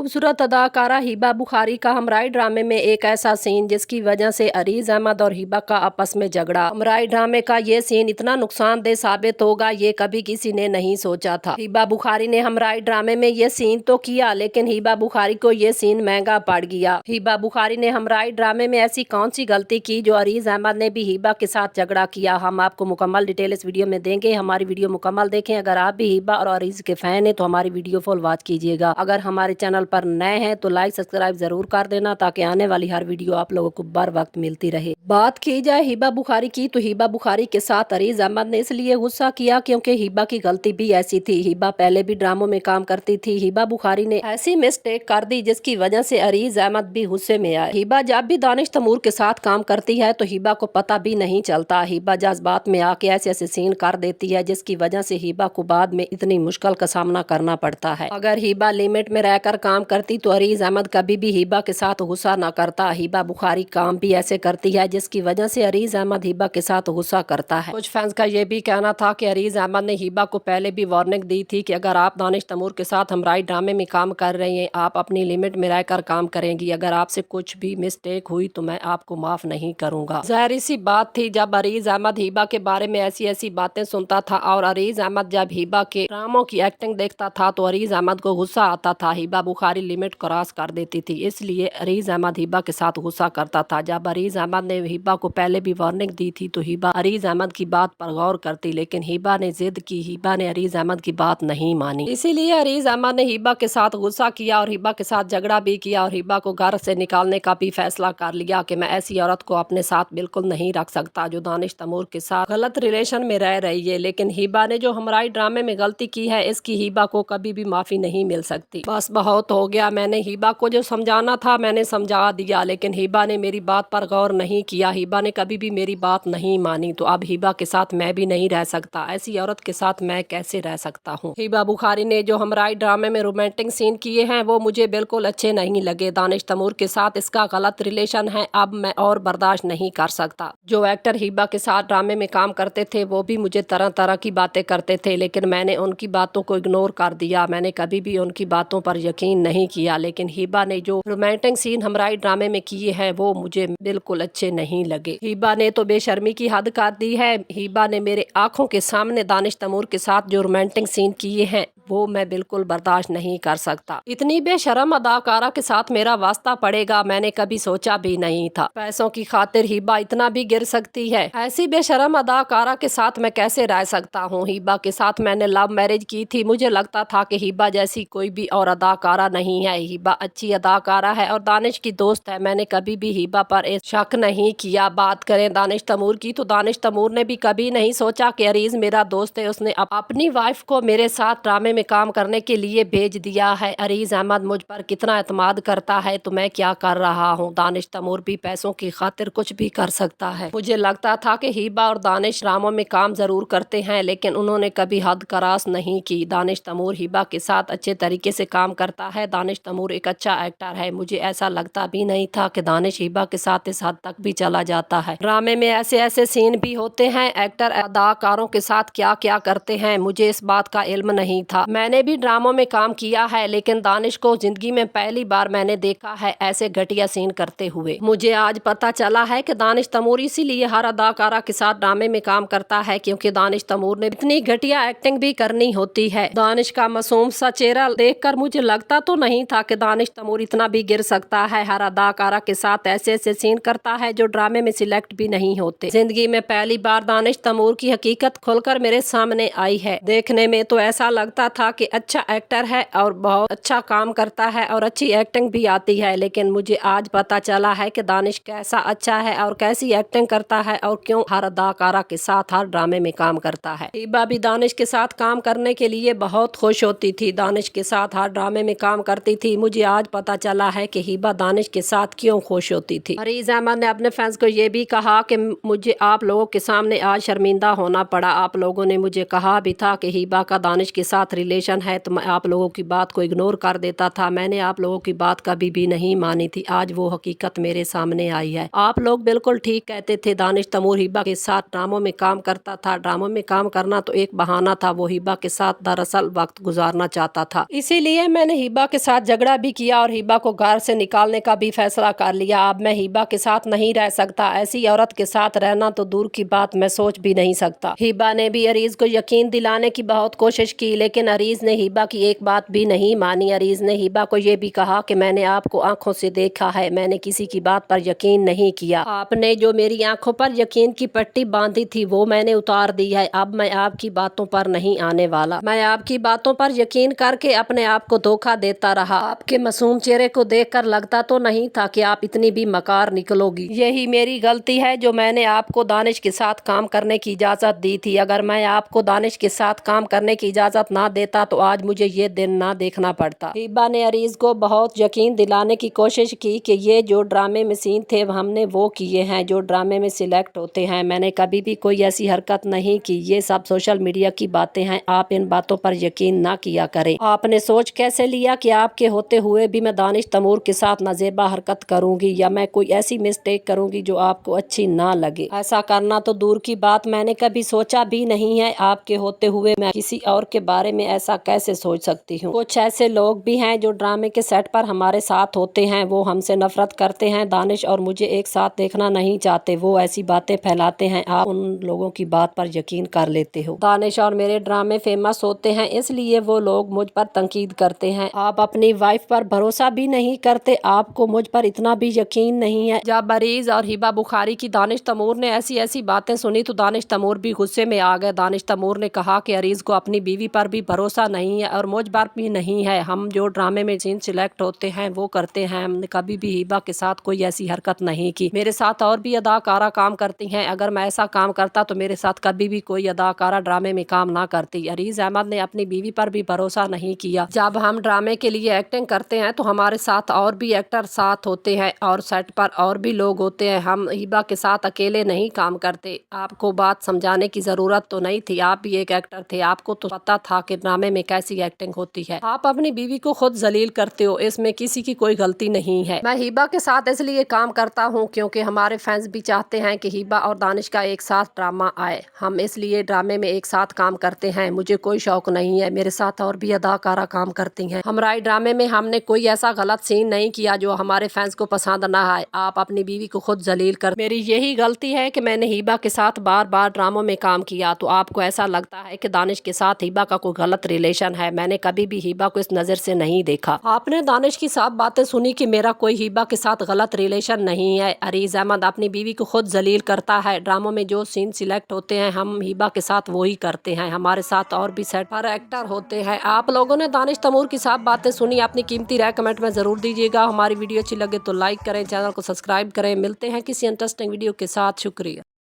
खूबसूरत अदाकारा हिबा बुखारी का हमराई ड्रामे में एक ऐसा सीन जिसकी वजह से अरीज अहमद और हिबा का आपस में झगड़ा। हमराई ड्रामे का ये सीन इतना नुकसानदेह साबित होगा ये कभी किसी ने नहीं सोचा था। हिबा बुखारी ने हमराई ड्रामे में ये सीन तो किया लेकिन हिबा बुखारी को ये सीन महंगा पड़ गया। हिबा बुखारी ने हमराई ड्रामे में ऐसी कौन सी गलती की जो अरीज अहमद ने भी हिबा के साथ झगड़ा किया। हम आपको मुकम्मल डिटेल इस वीडियो में देंगे। हमारी वीडियो मुकम्मल देखें। अगर आप भी हिबा और अरीज के फैन हैं तो हमारी वीडियो फुल वॉच कीजिएगा। अगर हमारे चैनल पर नए हैं तो लाइक सब्सक्राइब जरूर कर देना ताकि आने वाली हर वीडियो आप लोगों को बर वक्त मिलती रहे। बात की जाए हिबा बुखारी की तो हिबा बुखारी के साथ अरीज अहमद ने इसलिए गुस्सा किया क्योंकि हिबा की गलती भी ऐसी थी। हिबा पहले भी ड्रामों में काम करती थी। हिबा बुखारी ने ऐसी मिस्टेक कर दी जिसकी वजह से अरीज अहमद भी गुस्से में आए। हिबा जब भी दानिश तैमूर के साथ काम करती है तो हिबा को पता भी नहीं चलता। हिबा जज्बात में आके ऐसे ऐसे सीन कर देती है जिसकी वजह से हिबा को बाद में इतनी मुश्किल का सामना करना पड़ता है। अगर हिबा लिमिट में रहकर काम करती तो अरीज अहमद कभी भी हिबा के साथ गुस्सा न करता। हिबा बुखारी काम भी ऐसे करती है जिसकी वजह से अरीज अहमद हिबा के साथ गुस्सा करता है। कुछ फैंस का ये भी कहना था कि अरीज अहमद ने हिबा को पहले भी वार्निंग दी थी कि अगर आप दानिश तैमूर के साथ हमराई ड्रामे में काम कर रहे हैं आप अपनी लिमिट में रहकर काम करेंगी। अगर आपसे कुछ भी मिस्टेक हुई तो मैं आपको माफ नहीं करूंगा। जाहिर सी बात थी जब अरीज अहमद हिबा के बारे में ऐसी ऐसी बातें सुनता था और अरीज अहमद जब हिबा के ड्रामों की एक्टिंग देखता था तो अरीज अहमद को गुस्सा आता था। हिबा बुखारी लिमिट क्रॉस कर देती थी इसलिए अरीज अहमद हिबा के साथ गुस्सा करता था। जब अरीज अहमद ने हिबा को पहले भी वार्निंग दी थी तो हिबा अरीज अहमद की बात पर गौर करती लेकिन हिबा ने जिद की। हिबा ने अरीज अहमद की बात नहीं मानी इसीलिए अरीज अहमद ने हिबा के साथ गुस्सा किया और हिबा के साथ झगड़ा भी किया और हिबा को घर से निकालने का भी फैसला कर लिया कि मैं ऐसी औरत को अपने साथ बिल्कुल नहीं रख सकता जो दानिश तैमूर के साथ गलत रिलेशन में रह रही है। लेकिन हिबा ने जो हमराई ड्रामे में गलती की है इसकी हिबा को कभी भी माफी नहीं मिल सकती। बस बहुत हो गया। मैंने हिबा को जो समझाना था मैंने समझा दिया लेकिन हिबा ने मेरी बात पर गौर नहीं किया। हिबा ने कभी भी मेरी बात नहीं मानी तो अब हिबा के साथ मैं भी नहीं रह सकता। ऐसी औरत के साथ मैं कैसे रह सकता हूँ। हिबा बुखारी ने जो हमराई ड्रामे में रोमांटिक सीन किए हैं वो मुझे बिल्कुल अच्छे नहीं लगे। दानिश तैमूर के साथ इसका गलत रिलेशन है अब मैं और बर्दाश्त नहीं कर सकता। जो एक्टर हिबा के साथ ड्रामे में काम करते थे वो भी मुझे तरह तरह की बातें करते थे लेकिन मैंने उनकी बातों को इग्नोर कर दिया। मैंने कभी भी उनकी बातों पर यकीन नहीं किया। लेकिन हिबा ने जो रोमांटिक सीन हमराई ड्रामे में किए हैं वो मुझे बिल्कुल अच्छे नहीं लगे। हिबा ने तो बेशर्मी की हद कर दी है। हिबा ने मेरे आंखों के सामने दानिश तैमूर के साथ जो रोमांटिक सीन किए हैं वो मैं बिल्कुल बर्दाश्त नहीं कर सकता। इतनी बेशर्म अदाकारा के साथ मेरा वास्ता पड़ेगा मैंने कभी सोचा भी नहीं था। पैसों की खातिर हिबा इतना भी गिर सकती है। ऐसी बेशर्म अदाकारा के साथ मैं कैसे रह सकता हूँ। हिबा के साथ मैंने लव मैरिज की थी। मुझे लगता था कि हिबा जैसी कोई भी और अदाकारा नहीं है। हिबा अच्छी अदाकारा है और दानिश की दोस्त है। मैंने कभी भी हिबा पर शक नहीं किया। बात करें दानिश तैमूर की तो दानिश तैमूर ने भी कभी नहीं सोचा कि अरीज मेरा दोस्त है। उसने अपनी वाइफ को मेरे साथ ड्रामे में काम करने के लिए भेज दिया है। अरीज अहमद मुझ पर कितना एतमाद करता है तो मैं क्या कर रहा हूँ। दानिश तैमूर भी पैसों की खातिर कुछ भी कर सकता है। मुझे लगता था कि हिबा और दानिश ड्रामों में काम जरूर करते हैं लेकिन उन्होंने कभी हद क्रॉस नहीं की। दानिश तैमूर हिबा के साथ अच्छे तरीके से काम करता है। दानिश तैमूर एक अच्छा एक्टर है। मुझे ऐसा लगता भी नहीं था कि दानिश हिबा के साथ इस हद तक भी चला जाता है। ड्रामे में ऐसे ऐसे सीन भी होते हैं। एक्टर अदाकारों के साथ क्या क्या करते हैं मुझे इस बात का इल्म नहीं था। मैंने भी ड्रामों में काम किया है लेकिन दानिश को जिंदगी में पहली बार मैंने देखा है ऐसे घटिया सीन करते हुए। मुझे आज पता चला है कि दानिश तैमूर इसीलिए हर अदाकारा के साथ ड्रामे में काम करता है क्योंकि दानिश तैमूर ने इतनी घटिया एक्टिंग भी करनी होती है। दानिश का मासूम सा चेहरा देखकर मुझे लगता तो नहीं था कि दानिश तैमूर इतना भी गिर सकता है। हर अदाकारा के साथ ऐसे ऐसे सीन करता है जो ड्रामे में सिलेक्ट भी नहीं होते। जिंदगी में पहली बार दानिश तैमूर की हकीकत खुलकर मेरे सामने आई है। देखने में तो ऐसा लगता था कि अच्छा एक्टर है और बहुत अच्छा काम करता है और अच्छी एक्टिंग भी आती है लेकिन मुझे आज पता चला है कि दानिश कैसा अच्छा है और कैसी एक्टिंग करता है और क्यों हर अदाकारा के साथ हर ड्रामे में काम करता है। हिबा भी दानिश के साथ काम करने के लिए बहुत खुश होती थी। दानिश के साथ हर ड्रामे में काम करती थी। मुझे आज पता चला है कि हिबा दानिश के साथ क्यों खुश होती थी। अरीज अहमद ने अपने फैंस को ये भी कहा कि मुझे आप लोगों के सामने आज शर्मिंदा होना पड़ा। आप लोगों ने मुझे कहा भी था कि हिबा का दानिश के साथ रिलेशन है तो मैं आप लोगों की बात को इग्नोर कर देता था। मैंने आप लोगों की बात कभी भी नहीं मानी थी। आज वो हकीकत मेरे सामने आई है। आप लोग बिल्कुल ठीक कहते थे। दानिश तैमूर हिबा के साथ ड्रामों में काम करता था। ड्रामों में काम करना तो एक बहाना था। वो हिबा के साथ दरअसल वक्त गुजारना चाहता था। इसीलिए मैंने हिबा के साथ झगड़ा भी किया और हिबा को घर से निकालने का भी फैसला कर लिया। अब मैं हिबा के साथ नहीं रह सकता। ऐसी औरत के साथ रहना तो दूर की बात मैं सोच भी नहीं सकता। हिबा ने भी अरीज को यकीन दिलाने की बहुत कोशिश की, लेकिन अरीज ने हिबा की एक बात भी नहीं मानी। अरीज ने हिबा को ये भी कहा कि मैंने आपको आंखों से देखा है, मैंने किसी की बात पर यकीन नहीं किया। आपने जो मेरी आंखों पर यकीन की पट्टी बांधी थी वो मैंने उतार दी है। अब मैं आपकी बातों पर नहीं आने वाला। मैं आपकी बातों पर यकीन करके अपने आप को धोखा देता रहा। आपके मासूम चेहरे को देखकर लगता तो नहीं था कि आप इतनी भी मकार निकलोगी। यही मेरी गलती है जो मैंने आपको दानिश के साथ काम करने की इजाजत दी थी। अगर मैं आपको दानिश के साथ काम करने की इजाजत ना देता तो आज मुझे ये दिन ना देखना पड़ता। हिबा ने अरीज को बहुत यकीन दिलाने की कोशिश की कि ये जो ड्रामे में सीन थे हमने वो किए हैं जो ड्रामे में सिलेक्ट होते हैं। मैंने कभी भी कोई ऐसी हरकत नहीं की। ये सब सोशल मीडिया की बातें हैं। आप इन बातों पर यकीन ना किया करें। आपने सोच कैसे लिया कि आपके होते हुए भी मैं दानिश तैमूर के साथ नाजेबा हरकत करूंगी या मैं कोई ऐसी मिस्टेक करूंगी जो आपको अच्छी ना लगे। ऐसा करना तो दूर की बात मैंने कभी सोचा भी नहीं है। आपके होते हुए मैं किसी और के बारे में ऐसा कैसे सोच सकती हूँ। कुछ ऐसे लोग भी हैं जो ड्रामे के सेट पर हमारे साथ होते हैं। वो हमसे नफरत करते हैं। दानिश और मुझे एक साथ देखना नहीं चाहते। वो ऐसी बातें फैलाते हैं। आप उन लोगों की बात पर यकीन कर लेते हो। दानिश और मेरे ड्रामे फेमस होते हैं इसलिए वो लोग मुझ पर तंकीद करते हैं। आप अपनी वाइफ पर भरोसा भी नहीं करते। आपको मुझ पर इतना भी यकीन नहीं है। जब अरीज और हिबा बुखारी की दानिश तैमूर ने ऐसी बातें सुनी तो दानिश तैमूर भी गुस्से में आ गए। दानिश तैमूर ने कहा कि अरीज को अपनी बीवी पर भी भरोसा नहीं है और मुझ पर भी नहीं है। हम जो ड्रामे में सीन सिलेक्ट होते हैं वो करते हैं। हमने कभी भी हिबा के साथ कोई ऐसी हरकत नहीं की। मेरे साथ और भी अदाकारा काम करती हैं। अगर मैं ऐसा काम करता तो मेरे साथ कभी भी कोई अदाकारा ड्रामे में काम ना करती। अरीज अहमद ने अपनी बीवी पर भी भरोसा नहीं किया। जब हम ड्रामे के लिए एक्टिंग करते हैं तो हमारे साथ और भी एक्टर साथ होते हैं और सेट पर और भी लोग होते हैं। हम हिबा के साथ अकेले नहीं काम करते। आपको बात समझाने की जरूरत तो नहीं थी। आप भी एक एक्टर थे। आपको तो पता था कि ड्रामे में कैसी एक्टिंग होती है। आप अपनी बीवी को खुद जलील करते हो। इसमें किसी की कोई गलती नहीं है। मैं हिबा के साथ इसलिए काम करता हूँ क्योंकि हमारे फैंस भी चाहते हैं कि हिबा और दानिश का एक साथ ड्रामा आए। हम इसलिए ड्रामे में एक साथ काम करते हैं। मुझे कोई शौक नहीं है। मेरे साथ और भी अदाकारा काम करती हैं। हमारे ड्रामे में हमने कोई ऐसा गलत सीन नहीं किया जो हमारे फैंस को पसंद ना आए। आप अपनी बीवी को खुद जलील कर। मेरी यही गलती है कि मैंने हिबा के साथ बार बार ड्रामों में काम किया तो आपको ऐसा लगता है कि दानिश के साथ हिबा का कोई गलत रिलेशन है। मैंने कभी भी हिबा को इस नजर से नहीं देखा। आपने दानिश की साफ बातें सुनी कि मेरा कोई हिबा के साथ गलत रिलेशन नहीं है। अरीज अहमद अपनी बीवी को खुद जलील करता है। ड्रामों में जो सीन सिलेक्ट होते हैं हम हिबा के साथ वही करते हैं। हमारे साथ और भी सेट पर एक्टर होते हैं। आप लोगों ने दानिश तैमूर की साफ बातें सुनी। अपनी कीमती राय कमेंट में जरूर दीजिएगा। हमारी वीडियो अच्छी लगे तो लाइक करें, चैनल को सब्सक्राइब करें। मिलते हैं किसी इंटरेस्टिंग वीडियो के साथ। शुक्रिया।